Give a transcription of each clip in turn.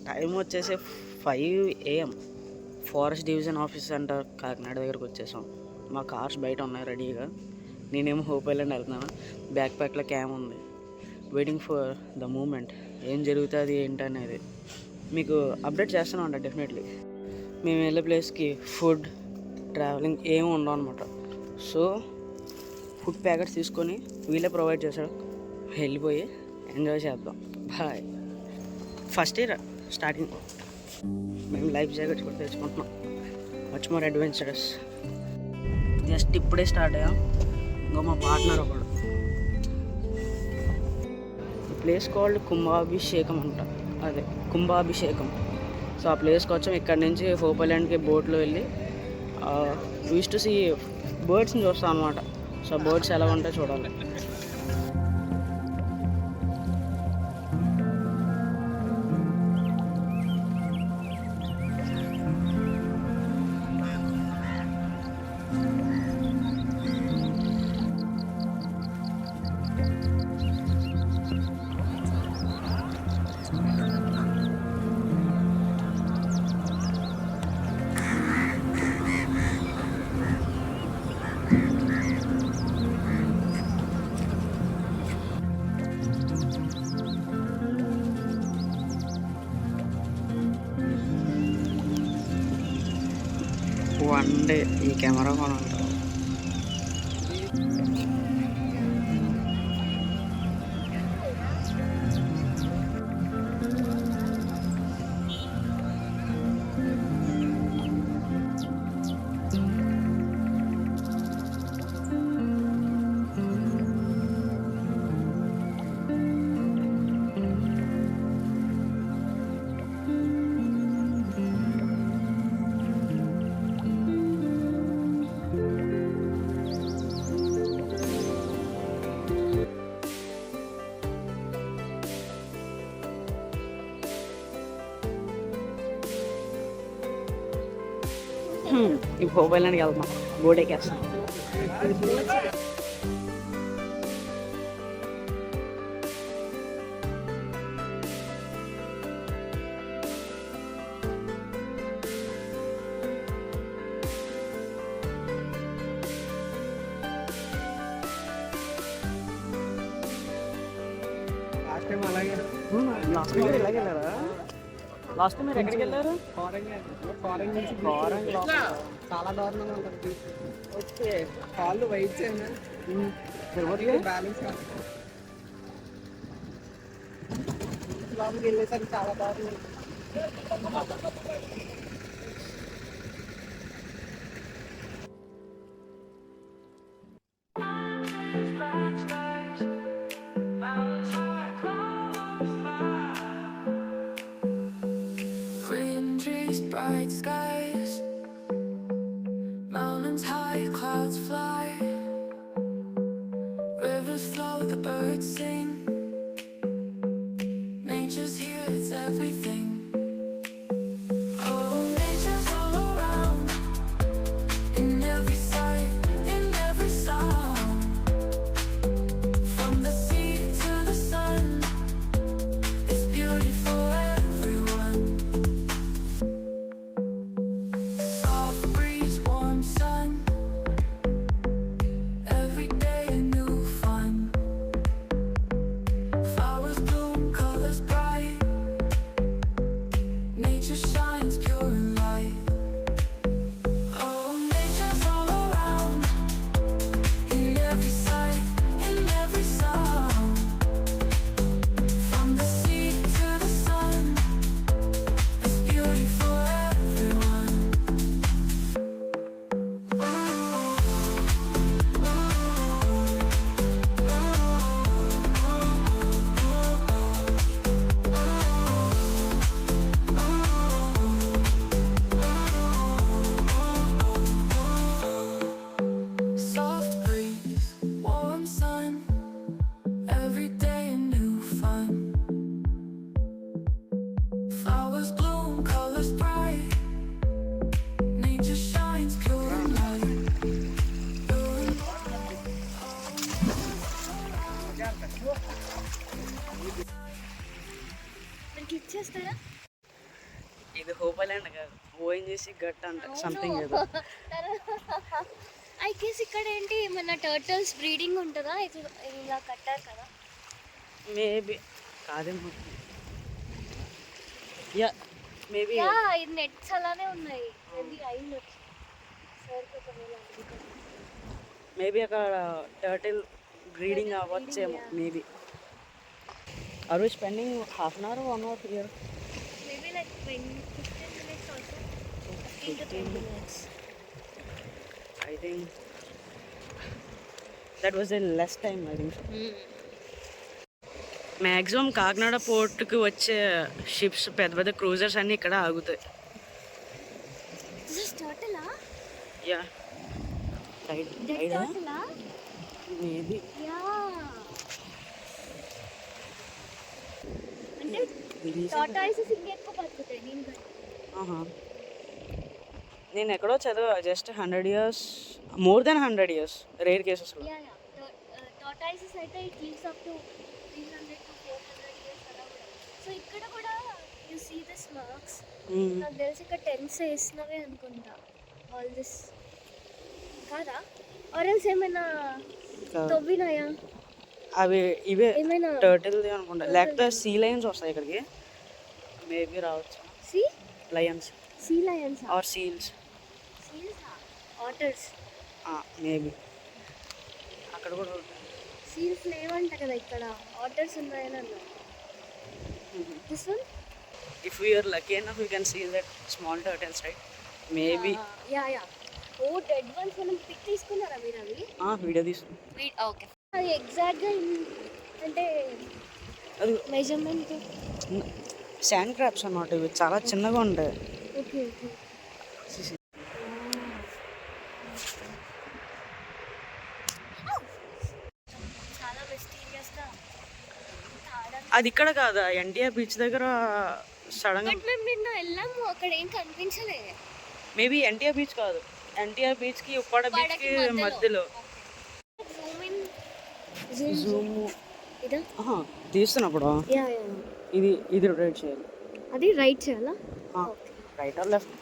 Time వచ్చేసి 5 AM. Forest division office center Kakinada దగ్గరకు వచ్చేసాం. మా కార్స్ బయట ఉన్నాయి రెడీగా. నేనేమో హోప్ ఐలాండ్ వెళ్తున్నాను. బ్యాక్ ప్యాక్లో క్యామ్ ఉంది. Waiting for the moment. ఏం జరుగుతుంది ఏంటనేది మీకు అప్డేట్ చేస్తూనే ఉంటాను డెఫినెట్లీ. మేము వెళ్ళే ప్లేస్కి ఫుడ్ ట్రావెలింగ్ ఏమి ఉండవు అనమాట. సో ఫుడ్ ప్యాకెట్స్ తీసుకొని వీళ్ళే ప్రొవైడ్ చేశాడు. వెళ్ళిపోయి ఎంజాయ్ చేద్దాం. బాయ్. First year starting. మేము లైఫ్ జాకెట్స్ కూడా తెచ్చుకుంటున్నాం. Much more adventurous. జస్ట్ ఇప్పుడే స్టార్ట్ అయ్యాం. ఇంకో మా పార్ట్నర్ ఒకడు. ఈ ప్లేస్ కాల్డ్ కుంభాభిషేకం అంట. అదే కుంభాభిషేకం. సో ఆ ప్లేస్కి వచ్చాం. ఇక్కడ నుంచి హోప్ ఐలాండ్కి బోట్లో వెళ్ళి యూస్ టు సీ బర్డ్స్ని చూస్తాం అనమాట. సో బర్డ్స్ ఎలా ఉంటాయో చూడాలి. వన్ డే ఈ కెమెరా కూడా ఉంటుంది. ఇప్పుడు హోప్ ఐలాండ్కి వెళ్తాం. బోట్ ఎక్కేస్తాం. లాస్ట్ టైం ఇలాగే వెళ్ళారా? లాస్ట్ టైం మీరు ఎక్కడికి వెళ్ళారు? చాలా దారుణంగా ఉంటుంది. ఓకే. కాళ్ళు వెయిట్ చేయను బ్యాలెన్స్ లోపలికి వెళ్ళేసరికి చాలా దారుణం. Bright skies, mountains high, clouds fly, rivers flow, the birds sing. Nature's here, it's everything. Oh, nature's all around, in every sight, in every sound. From the sea to the sun, it's beauty for everyone. Soft breeze, warm sun, every day a new fun. Flowers bloom, colors bright, nature shines pure and light. Oh, nature's all around, in every sight, in every sound. From the sea to the sun, it's beauty for everyone. Soft breeze, warm sun, every day a new fun. Flowers bloom, colors bright, nature shines pure and light. Click చేస్తారా? ఇది hope island కాదు, ONGC gut అంట something ఏదో. I guess ఇక్కడ ఏంటి మన turtles breeding ఉంటుందా? ఇట్లా ఇలా కట్టారు కదా. మేబీ కాదేమో. Yeah maybe. యా ఇది నెట్స్ అలానే ఉన్నాయి. మేబీ అయింది సార్ మేబీ అక్కడ టర్టిల్ బ్రీడింగ్ అవ్వచ్చేమో maybe. Are we spending half an hour 1 hour here? Maybe like 15 minutes also. 15 to 20 minutes. I think that was a less time, I think. Maximum Kakinada పోర్టుకి వచ్చే ships పెద్ద పెద్ద cruisers అన్నీ ఇక్కడ ఆగుతాయి. This is turtle ah? Yeah right Dead right turtle ah? Maybe. Yeah. అంటే tortoises ఇంకెక్కువ బతుకుతాయి దీనికంటే. నేను ఎక్కడో చదివా just 100 years, more than 100 years rare కేసెస్లో. యా యా టార్టాయిసెస్ అయితే it lives up to 300 to 400 years అలా కూడా. సో ఇక్కడ కూడా యూ సీ దిస్ మార్క్స్. నాకు తెలిసి ఇక్కడ 10 వేసినవే అనుకుంటా. ఆల్ దిస్ కాదా ఆరెల్స్ ఏమైనా తవ్వినాయా? అవి ఇవే ఏమైనా టర్టిల్ అనుకుంటా, లేకపోతే సీ లయన్స్ వస్తాయి ఇక్కడికి మేబీ రావచ్చు. Sea lions sea lions or seals. Seals otters maybe అక్కడ కూడా సీల్స్ లేవంట కదా ఇక్కడ. ఆటర్స్ ఉన్నాయని అన్నారు. This one if we are lucky enough we can see that small turtles, right? Maybe. Yeah yeah. Oh dead ones మనం pick తీసుకున్నారా మీరు అవి? వీడియో తీసు. ఓకే. అది ఎగ్జాక్ట్గా అంటే అది మెజర్మెంట్. శాండ్ క్రాబ్స్ అన్నమాట, ఇవి చాలా చిన్నగా ఉంటాయి. Okay okay. చాలా మిస్టీరియస్గా. అది ఇక్కడ కాదా ఎన్టీఆర్ బీచ్ దగ్గర సడన్గా? బట్ మేము నిన్న వెళ్ళాము అక్కడ ఏం కనిపించలే. మేబీ ఎన్టీఆర్ బీచ్ కాదు, ఎన్టీఆర్ బీచ్కి ఉప్పాడ బీచ్కి మధ్యలో. జూమ్ ఇన్ జూమ్ ఇదా తీస్తున్నప్పుడు యా యా. ఇది రొటేట్ చేయాలి. అది రైట్ చేయాలా? Right or left?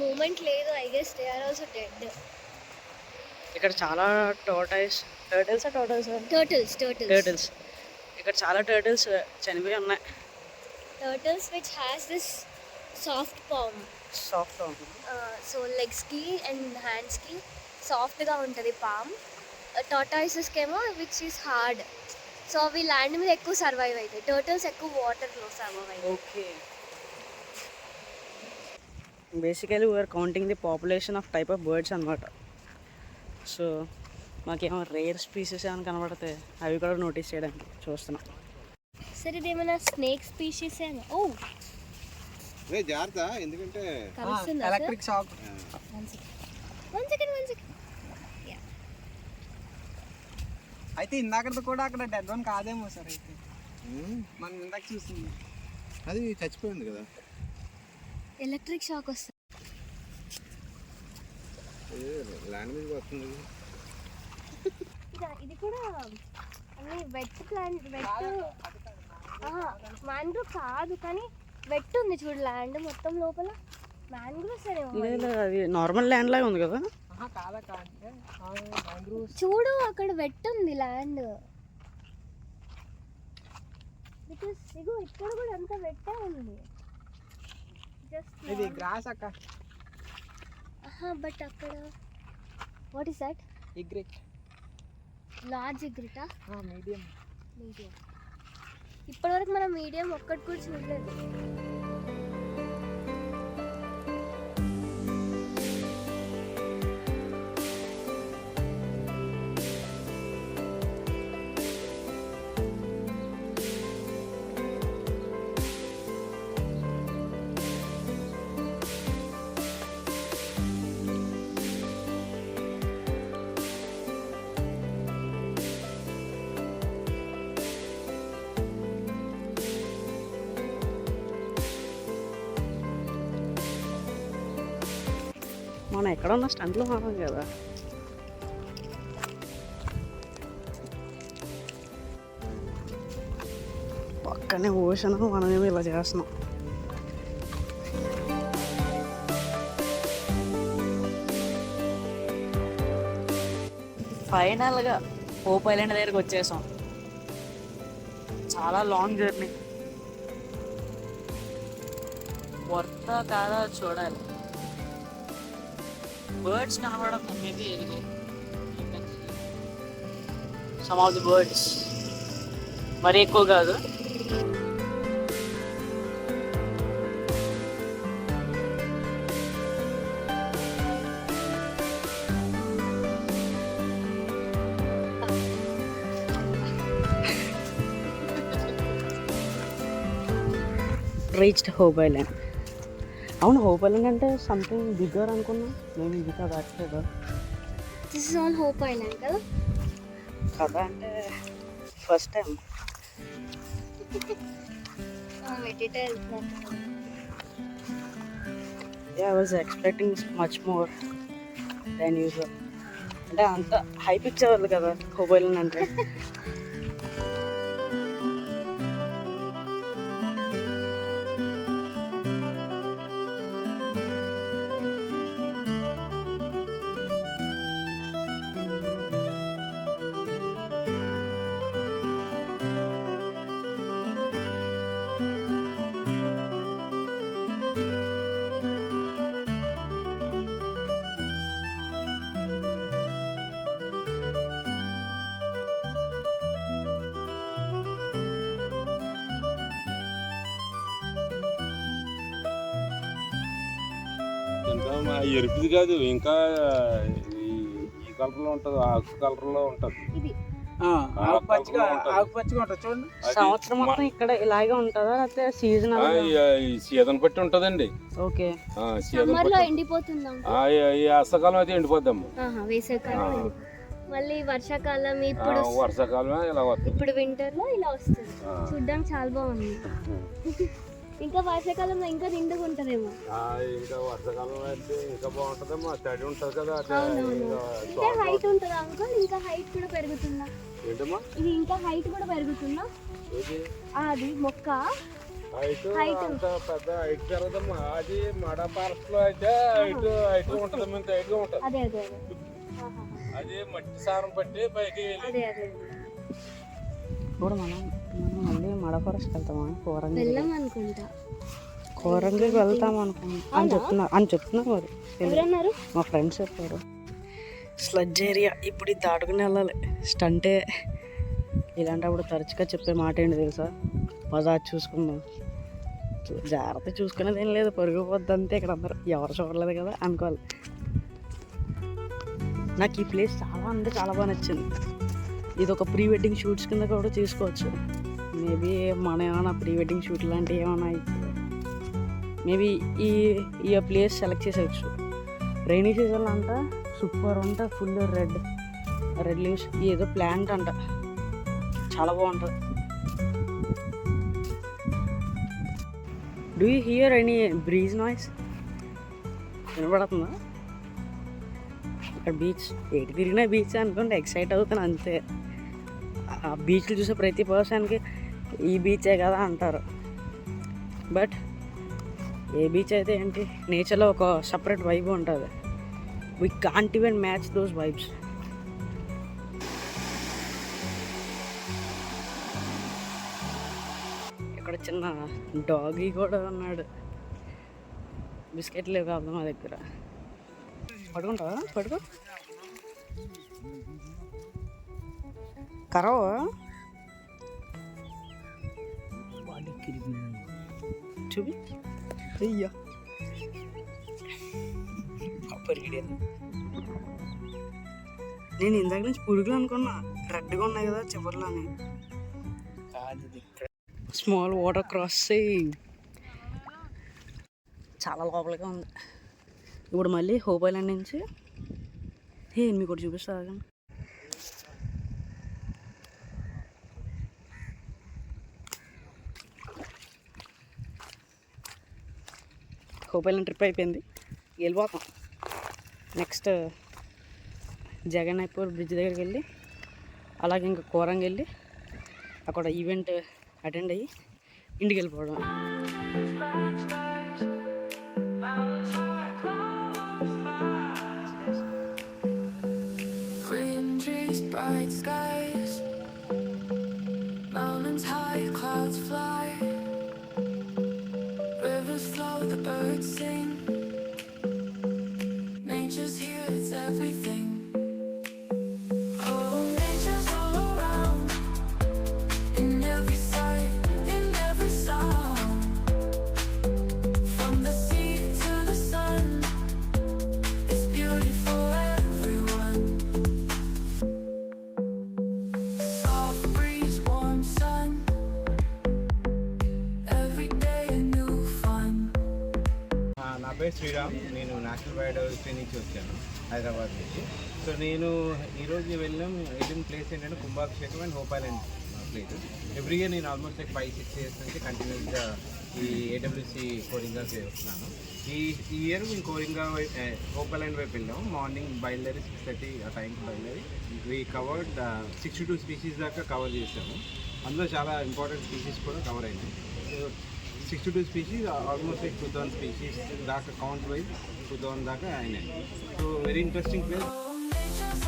మూమెంట్ లేదు. I guess they are also dead. ఇక్కడ చాలా టర్టిల్స్ ఇక్కడ చాలా టర్టిల్స్ చనిపోయి ఉన్నాయి. Turtles which has this soft palm. Soft so లెగ్స్కి అండ్ హ్యాండ్స్కి సాఫ్ట్గా ఉంటుంది పామ్. టార్టాయిసెస్కి ఏమో విచ్ ఈస్ హార్డ్. సో అవి ల్యాండ్ మీద ఎక్కువ సర్వైవ్ అవుతాయి. టర్టిల్స్ ఎక్కువ వాటర్లో సర్వైవ్ అవుతాయి. Okay. Basically we are counting the population of type of birds అనమాట. సో మాకేమో రేర్ స్పీసెస్ ఏమైనా కనబడితే అవి కూడా నోటీస్ చేయడానికి చూస్తున్నాం. సరే ఇది ఏమైనా స్నేక్ స్పీషీస్ ఏమో. ఓ జాగ్రత్త, ఎందుకంటే కలుస్తుందా? Electric shock. One second. అయితే ఇందాకది కూడా అక్కడ డెడ్ వన్ కాదేమో సార్. అయితే మనం ఇందాక చూస్తుంది అది చచ్చిపోయింది కదా. ఎలక్ట్రిక్ షాక్ వస్తుంది. ల్యాండ్ మీదకి వస్తుంది. ఇది కూడా అన్ని వెట్ ప్లాంట్. మ్యాంగ్రూవ్ కాదు కానీ వెట్ ఉంది చూడు. ల్యాండ్ మొత్తం లోపల మ్యాంగ్రూవ్స్ లేదు, అది నార్మల్ ల్యాండ్ లాగా ఉంది కదా. చూడు అక్కడ వెట్ ఉంది ల్యాండ్. ఇగో ఇక్కడ కూడా అంతా వెట్టే ఉంది. ఇది గ్రాస్ అక్క. బట్ అక్కడ what is that? Egret. Large ఇగ్రిటా? మీడియం. ఇప్పటివరకు మనం మీడియం ఒక్కటి కూడా చూడలేదు. మనం ఎక్కడున్న స్టంట్లో మనం కదా. పక్కనే ఓషన్, మనమేమో ఇలా చేస్తున్నాం. ఫైనల్గా హోప్ ఐలాండ్ దగ్గరికి వచ్చేసాం. చాలా లాంగ్ జర్నీ. వర్తా కాదా చూడాలి. బర్డ్స్ కనబడడం maybe some of the birds, మరి ఎక్కువ కాదు. Reached hope island. అవును, హోప్ ఐలాండ్ అంటే సంథింగ్ బిగ్గర్ అనుకున్నా. మేము ఇది కదా రాట్లేదు this is all hope island కదా. కదా అంటే first time. I was expecting much more than usual. అంటే అంత హైప్ ఇచ్చేవాళ్ళు కదా హోప్ ఐలాండ్ అంటే. ఇంకా మా ఎరుపుది కాదు, ఇంకా ఈ కలర్లో ఉంటుంది, ఆకు కలర్లో ఉంటుంది. ఆకుపచ్చిగా ఉంటుంది చూడండి. సంవత్సరం మొత్తం ఇక్కడ ఇలాగే ఉంటుందా లేకపోతే సీజన్? సీజన్ బట్టి ఉంటుందండి. ఓకే. సీజన్ సమ్మర్ లో బట్టి ఎండిపోతుందా? ఈ అస్తకాలం అయితే ఎండిపోద్దమ్మా. వేసవికాలం, మళ్ళీ వర్షాకాలం, ఇప్పుడు వర్షాకాలం ఇలా వస్తుంది. ఇప్పుడు వింటర్ లో ఇలా వస్తుంది. చూడ్డానికి చాలా బాగుంది. ఇంకా వర్షాకాలంలో ఇంకా నిండుగా ఉంటదేమో. ఇంకా వర్షాకాలం అయితే ఇంకా బాగుంటుందమ్మా, తడి ఉంటుంది కదా. ఇంకా హైట్ ఉంటుందా అంకుల్? ఇంకా హైట్ కూడా పెరుగుతుందా? ఏంటమ్మా ఇది ఇంకా హైట్ కూడా పెరుగుతుందా? అది మొక్క హైట్ అంత పెద్ద హైట్ పెరగదమ్మా. అది మడ ఫారెస్ట్ లో అయితే హైట్ ఉంటుంది, ఇంత హైట్ గా ఉంటుంది. అదే అదే అది మట్టి సారం పట్టి పైకి అదే అదే. ఇప్పుడు మనం మళ్ళీ మడ ఫారెస్ట్ వెళ్తామా? వెళ్ళాం అనుకుంటా. కోరంగికి వెళ్తాం అనుకుంటా అని చెప్తున్నారు మరి. ఎవరన్నారు? మా ఫ్రెండ్స్ చెప్పారు. స్లడ్జ్ ఏరియా ఇప్పుడు ఇది దాటుకుని వెళ్ళాలి. స్టంటే ఇలాంటప్పుడు తరచుగా చెప్పే మాట ఏంటి తెలుసా? పదా చూసుకుందాం, జాగ్రత్త చూసుకునేది ఏం లేదు, పరుగుపోద్ది అంతే. ఇక్కడ అందరూ ఎవరు చూడలేదు కదా అనుకోవాలి. నాకు ఈ ప్లేస్ చాలా అంటే చాలా బాగా నచ్చింది. ఇది ఒక ప్రీ వెడ్డింగ్ షూట్స్ కింద కూడా తీసుకోవచ్చు. మేబీ మన ఏమైనా ప్రీ వెడ్డింగ్ షూట్ లాంటివి ఏమైనా మేబీ ఈ ప్లేస్ సెలెక్ట్ చేసేయచ్చు. రైనీ సీజన్లో అంట సూపర్ ఉంటుంది. ఫుల్ రెడ్ లీవ్స్, ఏదో ప్లాంట్ అంట, చాలా బాగుంటుంది. Do you here any breeze noise? వినపడుతుందా? ఇక్కడ బీచ్, ఎటు తిరిగినా బీచ్ అనుకుంటే ఎక్సైట్ అవుతాను అంతే. ఆ బీచ్లు చూసే ప్రతి పర్సన్కి ఈ బీచే కదా అంటారు. బట్ ఏ బీచ్ అయితే ఏంటి, నేచర్లో ఒక సపరేట్ వైబ్ ఉంటుంది. We can't even match those vibes. ఇక్కడ చిన్న డాగీ కూడా ఉన్నాడు. బిస్కెట్లు కాదు మా దగ్గర. పడుకుంటావా? పడుకో. కరవా? చూపి. అయ్యా నేను ఇందాక నుంచి పురుగులు అనుకున్నా, రెడ్గా ఉన్నాయి కదా చివర్లో అని. స్మాల్ వాటర్ క్రాసింగ్ చాలా లోపలిగా ఉంది. ఇప్పుడు మళ్ళీ హోప్ ఐలాండ్ నుంచి మీకు ఒకటి చూపిస్తా. హోప్ ఐలాండ్ ట్రిప్ అయిపోయింది, వెళ్ళిపోతాం. నెక్స్ట్ జగన్నాథ్పూర్ బ్రిడ్జ్ దగ్గరికి వెళ్ళి అలాగే ఇంకా కోరంగి వెళ్ళి అక్కడ ఈవెంట్ అటెండ్ అయ్యి ఇంటికి వెళ్ళిపోవడం. Green trees sing. Nature's here, it's everything. Oh, nature's all around, in every sight, in every sound. From the sea to the sun, it's beauty for everyone. Soft breeze, warm sun, every day a new fun. నా పేరు శ్రీరామ్. నేను national biodiversity నుంచి వచ్చాను, హైదరాబాద్ నుంచి. So నేను ఈరోజు వెళ్ళాం place ఏంటంటే Kumbhabhishekam and hope island place. Every year నేను ఆల్మోస్ట్ లైక్ 5-6 years నుంచి కంటిన్యూస్గా ఈ ఏడబ్ల్యూసి కోరింగా చేస్తున్నాను. ఈ ఇయర్ మేము కోరింగా హోప్ ఐలాండ్ వైపు వెళ్ళాము. మార్నింగ్ బయలుదేరి 6:30 ఆ టైంకి బయలుదేరి వీ కవర్డ్ 62 స్పీషీస్ దాకా కవర్ చేసాము. అందులో చాలా ఇంపార్టెంట్ స్పీషీస్ కూడా కవర్ అయినాయి. 62 స్పీషీస్, ఆల్మోస్ట్ లైక్ 2000 స్పీషీస్ దాకా కౌంట్ వైజ్ 2000 దాకా అయినాయి. So very interesting place. Oh, nature's